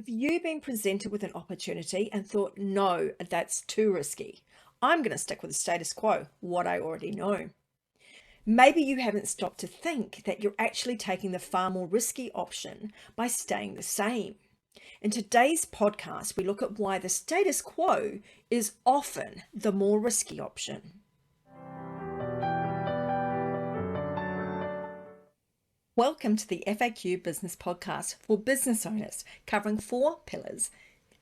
Have you been presented with an opportunity and thought, no, that's too risky? I'm going to stick with the status quo, what I already know. Maybe you haven't stopped to think that you're actually taking the far more risky option by staying the same. In today's podcast, we look at why the status quo is often the more risky option. Welcome to the FAQ Business Podcast for business owners, covering 4 pillars: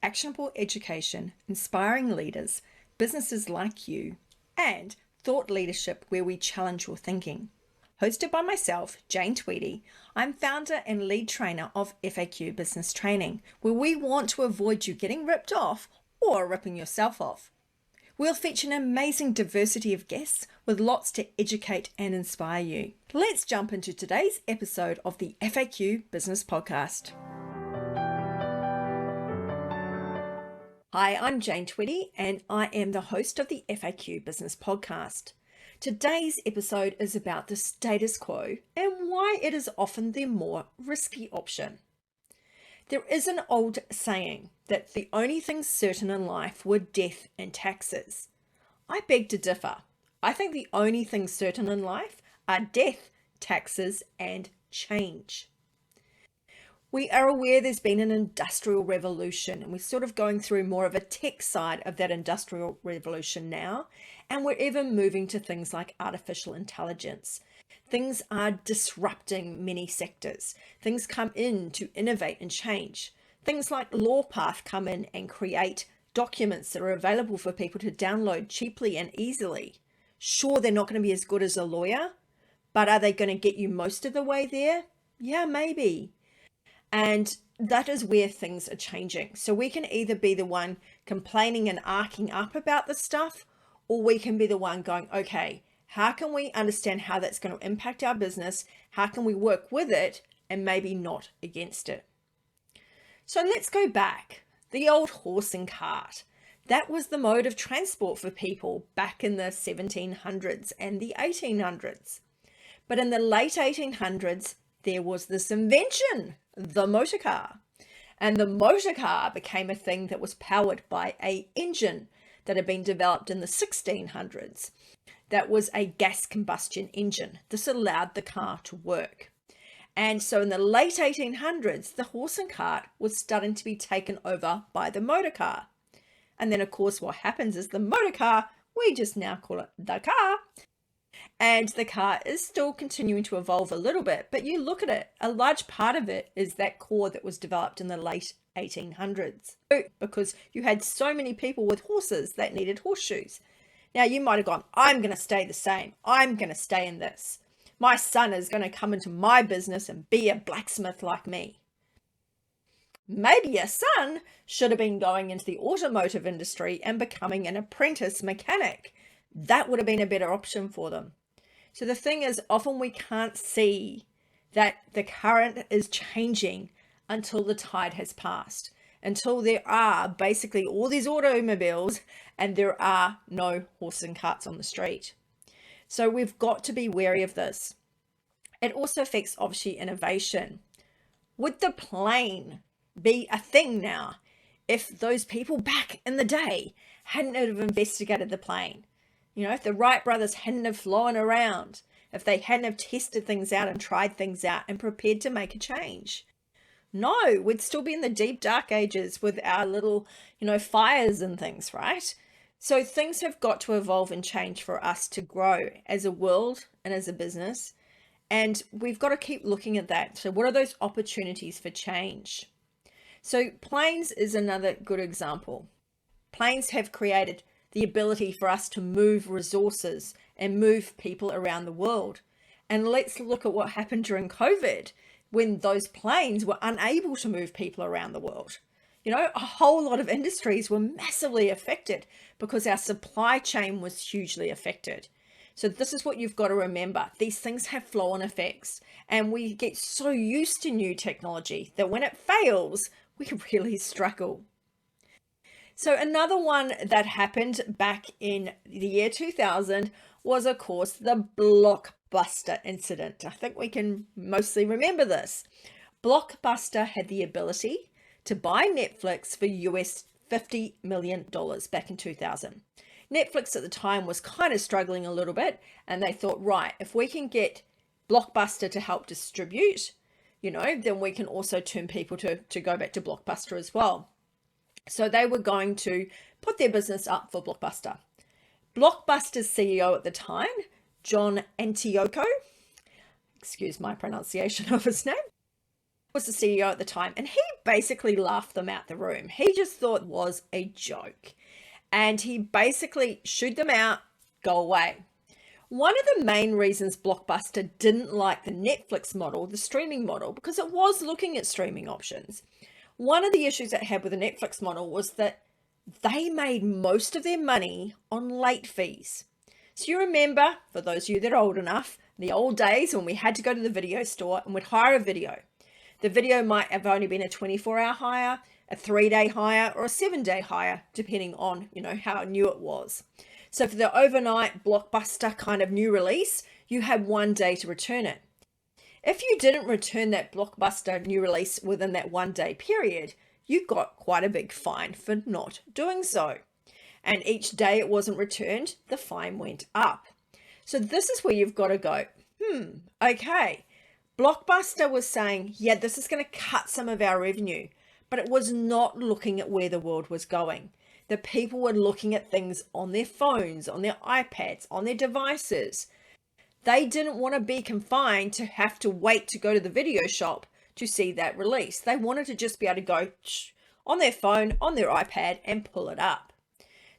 actionable education, inspiring leaders, businesses like you, and thought leadership, where we challenge your thinking. Hosted by myself, Jane Tweedy, I'm founder and lead trainer of FAQ Business Training, where we want to avoid you getting ripped off or ripping yourself off. We'll feature an amazing diversity of guests with lots to educate and inspire you. Let's jump into today's episode of the FAQ Business Podcast. Hi, I'm Jane Tweedy and I am the host of the FAQ Business Podcast. Today's episode is about the status quo and why it is often the more risky option. There is an old saying that the only things certain in life were death and taxes. I beg to differ. I think the only things certain in life are death, taxes, and change. We are aware there's been an industrial revolution, and we're sort of going through more of a tech side of that industrial revolution now, and we're even moving to things like artificial intelligence. Things are disrupting many sectors. Things come in to innovate and change. Things like LawPath come in and create documents that are available for people to download cheaply and easily. Sure, they're not going to be as good as a lawyer, but are they going to get you most of the way there? Yeah, maybe. And that is where things are changing. So we can either be the one complaining and arcing up about the stuff, or we can be the one going, okay, how can we understand how that's going to impact our business? How can we work with it and maybe not against it? So let's go back. The old horse and cart. That was the mode of transport for people back in the 1700s and the 1800s. But in the late 1800s, there was this invention, the motorcar. And the motorcar became a thing that was powered by an engine that had been developed in the 1600s. That was a gas combustion engine. This allowed the car to work. And so in the late 1800s, the horse and cart was starting to be taken over by the motor car. And then, of course, what happens is the motor car, we just now call it the car. And the car is still continuing to evolve a little bit. But you look at it, a large part of it is that core that was developed in the late 1800s. Because you had so many people with horses that needed horseshoes. Now, you might have gone, I'm going to stay the same. I'm going to stay in this. My son is going to come into my business and be a blacksmith like me. Maybe your son should have been going into the automotive industry and becoming an apprentice mechanic. That would have been a better option for them. So the thing is, often we can't see that the current is changing until the tide has passed. Until there are basically all these automobiles and there are no horses and carts on the street. So we've got to be wary of this. It also affects, obviously, innovation. Would the plane be a thing now if those people back in the day hadn't have investigated the plane? You know, if the Wright brothers hadn't have flown around, if they hadn't have tested things out and tried things out and prepared to make a change. No, we'd still be in the deep dark ages with our little, fires and things, right? So things have got to evolve and change for us to grow as a world and as a business. And we've got to keep looking at that. So what are those opportunities for change? So planes is another good example. Planes have created the ability for us to move resources and move people around the world. And let's look at what happened during COVID, when those planes were unable to move people around the world. A whole lot of industries were massively affected because our supply chain was hugely affected. So this is what you've got to remember. These things have flow-on effects, and we get so used to new technology that when it fails, we really struggle. So another one that happened back in the year 2000 was, of course, the Blockbuster incident. I think we can mostly remember this. Blockbuster had the ability to buy Netflix for US $50 million back in 2000. Netflix at the time was kind of struggling a little bit, and they thought, right, if we can get Blockbuster to help distribute, then we can also turn people to go back to Blockbuster as well. So they were going to put their business up for Blockbuster. Blockbuster's CEO at the time, John Antioco, excuse my pronunciation of his name, was the CEO at the time, and he basically laughed them out the room. He just thought it was a joke, and he basically shooed them out, go away. One of the main reasons Blockbuster didn't like the Netflix model, the streaming model, because it was looking at streaming options. One of the issues it had with the Netflix model was that they made most of their money on late fees. So you remember, for those of you that are old enough, the old days when we had to go to the video store and we'd hire a video. The video might have only been a 24-hour hire, a 3-day hire, or a 7-day hire, depending on, how new it was. So for the overnight Blockbuster kind of new release, you had 1 day to return it. If you didn't return that Blockbuster new release within that 1-day period, you got quite a big fine for not doing so. And each day it wasn't returned, the fine went up. So this is where you've got to go, okay. Blockbuster was saying, yeah, this is going to cut some of our revenue, but it was not looking at where the world was going. The people were looking at things on their phones, on their iPads, on their devices. They didn't want to be confined to have to wait to go to the video shop to see that release. They wanted to just be able to go on their phone, on their iPad, and pull it up.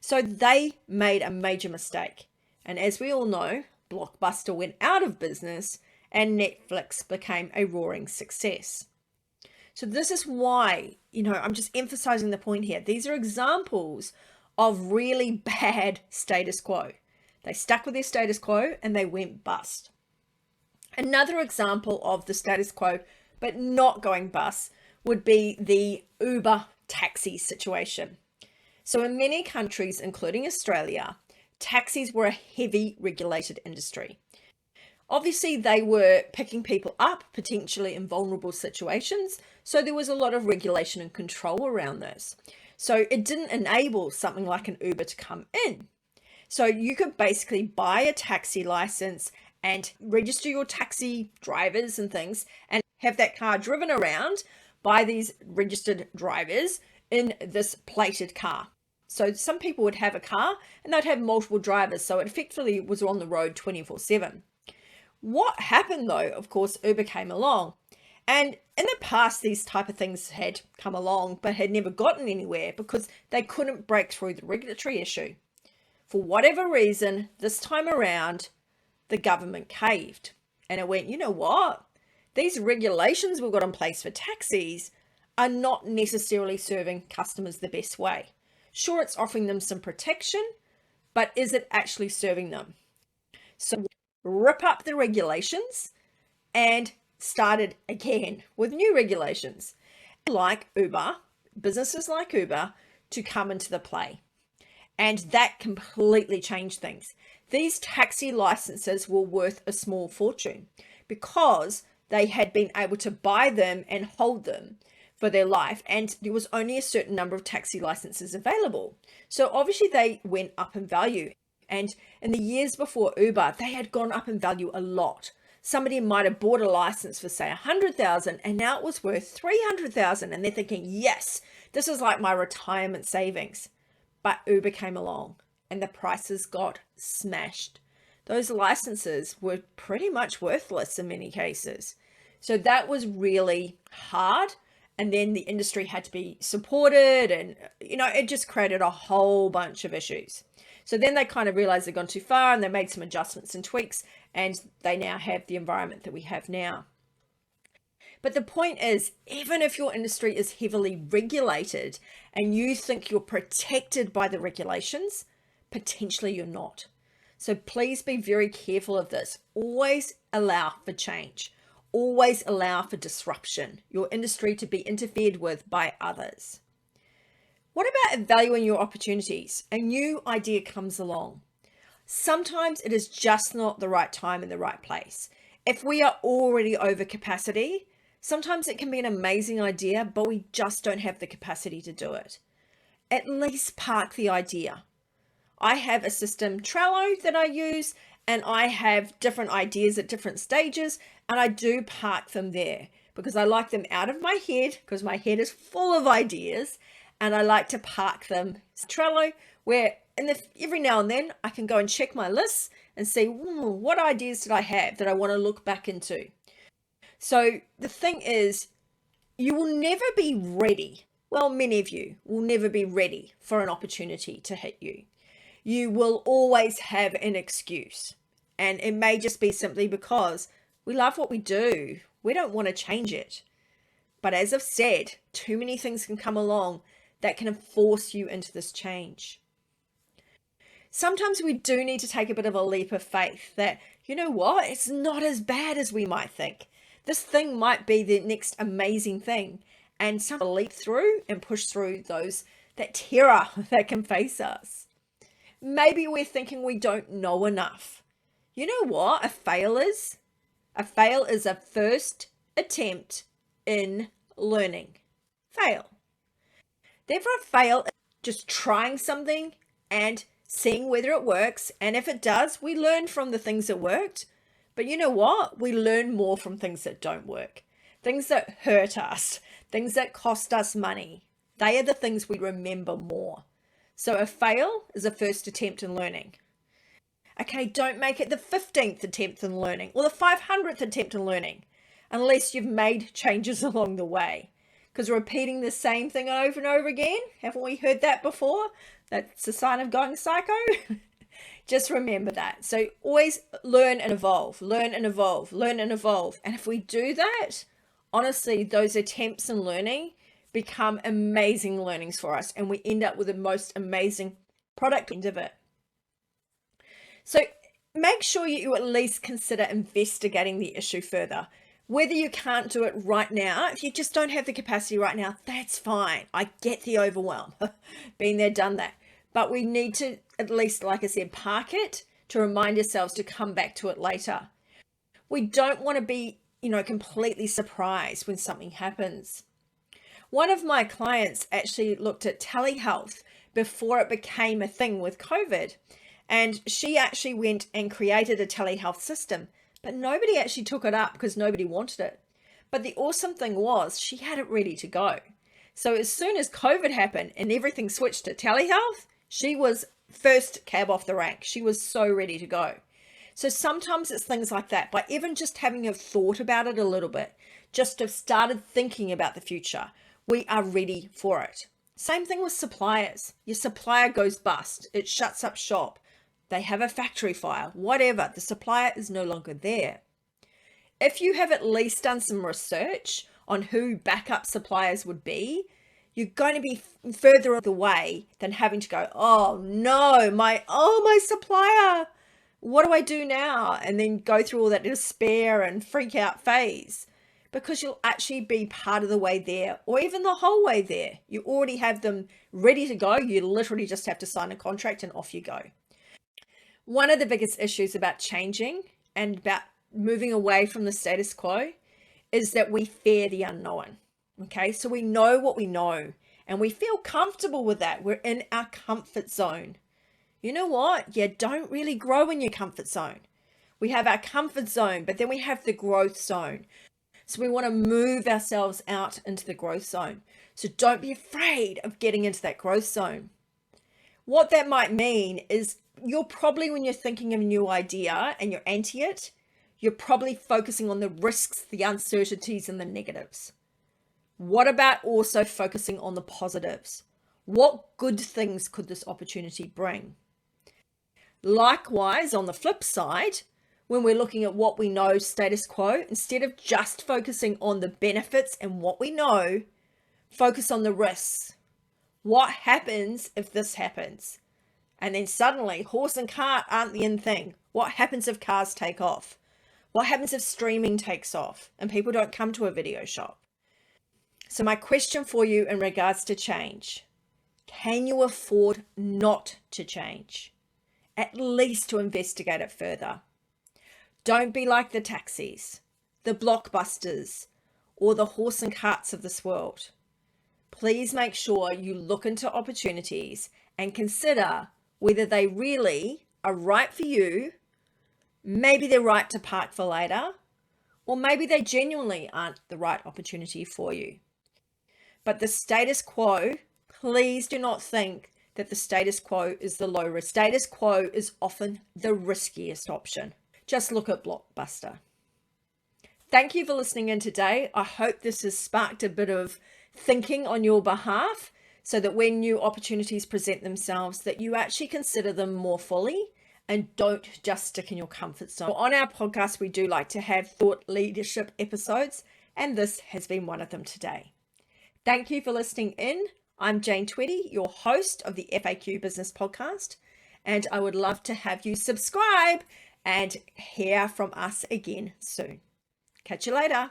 So they made a major mistake. And as we all know, Blockbuster went out of business and Netflix became a roaring success. So this is why, I'm just emphasizing the point here. These are examples of really bad status quo. They stuck with their status quo and they went bust. Another example of the status quo, but not going bust, would be the Uber taxi situation. So in many countries, including Australia, taxis were a heavy regulated industry. Obviously, they were picking people up, potentially in vulnerable situations, so there was a lot of regulation and control around this. So it didn't enable something like an Uber to come in. So you could basically buy a taxi license and register your taxi drivers and things and have that car driven around by these registered drivers in this plated car. So some people would have a car and they'd have multiple drivers, so it effectively was on the road 24/7. What happened though, of course, Uber came along, and in the past these type of things had come along but had never gotten anywhere because they couldn't break through the regulatory issue. For whatever reason, this time around, the government caved and it went, you know what? These regulations we've got in place for taxis are not necessarily serving customers the best way. Sure, it's offering them some protection, but is it actually serving them? So rip up the regulations and started again with new regulations like Uber, businesses like Uber, to come into the play. And that completely changed things. These taxi licenses were worth a small fortune because they had been able to buy them and hold them for their life, and there was only a certain number of taxi licenses available. So obviously they went up in value. And in the years before Uber, they had gone up in value a lot. Somebody might have bought a license for say 100,000 and now it was worth 300,000, and they're thinking, yes, this is like my retirement savings. But Uber came along and the prices got smashed. Those licenses were pretty much worthless in many cases. So that was really hard. And then the industry had to be supported, and it just created a whole bunch of issues. So then they kind of realized they'd gone too far and they made some adjustments and tweaks, and they now have the environment that we have now. But the point is, even if your industry is heavily regulated and you think you're protected by the regulations, potentially you're not. So please be very careful of this. Always allow for change. Always allow for disruption, your industry to be interfered with by others. What about evaluating your opportunities? A new idea comes along. Sometimes it is just not the right time in the right place. If we are already over capacity, Sometimes it can be an amazing idea, but we just don't have the capacity to do it. At least park the idea. I have a system, Trello, that I use, and I have different ideas at different stages, and I do park them there because I like them out of my head, because my head is full of ideas, and I like to park them. Trello, where every now and then I can go and check my lists and see what ideas did I have that I want to look back into. So the thing is, you will never be ready. Well, many of you will never be ready for an opportunity to hit you. You will always have an excuse. And it may just be simply because we love what we do. We don't want to change it. But as I've said, too many things can come along that can force you into this change. Sometimes we do need to take a bit of a leap of faith that, you know what, it's not as bad as we might think. This thing might be the next amazing thing, and some leap through and push through that terror that can face us. Maybe we're thinking we don't know enough. You know what a fail is? A fail is a first attempt in learning. Fail. Therefore, a fail is just trying something and seeing whether it works. And if it does, we learn from the things that worked. But you know what? We learn more from things that don't work. Things that hurt us, things that cost us money. They are the things we remember more. So a fail is a first attempt in learning. Okay, don't make it the 15th attempt in learning or the 500th attempt in learning unless you've made changes along the way. Because repeating the same thing over and over again, haven't we heard that before? That's a sign of going psycho. Just remember that. So always learn and evolve, learn and evolve, learn and evolve. And if we do that, honestly, those attempts in learning become amazing learnings for us, and we end up with the most amazing product end of it. So make sure you at least consider investigating the issue further. Whether you can't do it right now, if you just don't have the capacity right now, that's fine. I get the overwhelm. Been there, done that. But we need to at least, like I said, park it to remind ourselves to come back to it later. We don't want to be, completely surprised when something happens. One of my clients actually looked at telehealth before it became a thing with COVID. And she actually went and created a telehealth system, but nobody actually took it up because nobody wanted it. But the awesome thing was she had it ready to go. So as soon as COVID happened and everything switched to telehealth, she was first cab off the rank. She was so ready to go. So sometimes it's things like that. By even just having a thought about it a little bit, just have started thinking about the future, we are ready for it. Same thing with suppliers. Your supplier goes bust. It shuts up shop. They have a factory fire, whatever. The supplier is no longer there. If you have at least done some research on who backup suppliers would be, you're going to be further away than having to go, oh no, my supplier, what do I do now? And then go through all that despair and freak out phase, because you'll actually be part of the way there, or even the whole way there. You already have them ready to go. You literally just have to sign a contract and off you go. One of the biggest issues about changing and about moving away from the status quo is that we fear the unknown. Okay, so we know what we know and we feel comfortable with that. We're in our comfort zone. You know what? You don't really grow in your comfort zone. We have our comfort zone, but then we have the growth zone. So we want to move ourselves out into the growth zone. So don't be afraid of getting into that growth zone. What that might mean is you're probably, when you're thinking of a new idea and you're anti it, you're probably focusing on the risks, the uncertainties, and the negatives. What about also focusing on the positives? What good things could this opportunity bring? Likewise, on the flip side, when we're looking at what we know, status quo, instead of just focusing on the benefits and what we know, focus on the risks. What happens if this happens? And then suddenly horse and cart aren't the in thing. What happens if cars take off? What happens if streaming takes off and people don't come to a video shop? So my question for you in regards to change, can you afford not to change? At least to investigate it further. Don't be like the taxis, the Blockbusters, or the horse and carts of this world. Please make sure you look into opportunities and consider whether they really are right for you. Maybe they're right to park for later, or maybe they genuinely aren't the right opportunity for you. But the status quo, please do not think that the status quo is the low risk. Status quo is often the riskiest option. Just look at Blockbuster. Thank you for listening in today. I hope this has sparked a bit of thinking on your behalf so that when new opportunities present themselves, that you actually consider them more fully and don't just stick in your comfort zone. On our podcast, we do like to have thought leadership episodes, and this has been one of them today. Thank you for listening in. I'm Jane Tweedy, your host of the FAQ Business Podcast, and I would love to have you subscribe and hear from us again soon. Catch you later.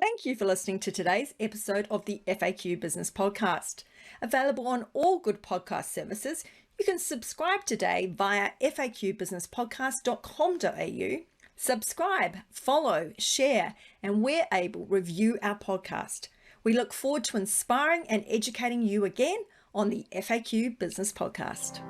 Thank you for listening to today's episode of the FAQ Business Podcast. Available on all good podcast services, you can subscribe today via faqbusinesspodcast.com.au. Subscribe, follow, share, and where able, review our podcast. We look forward to inspiring and educating you again on the FAQ Business Podcast.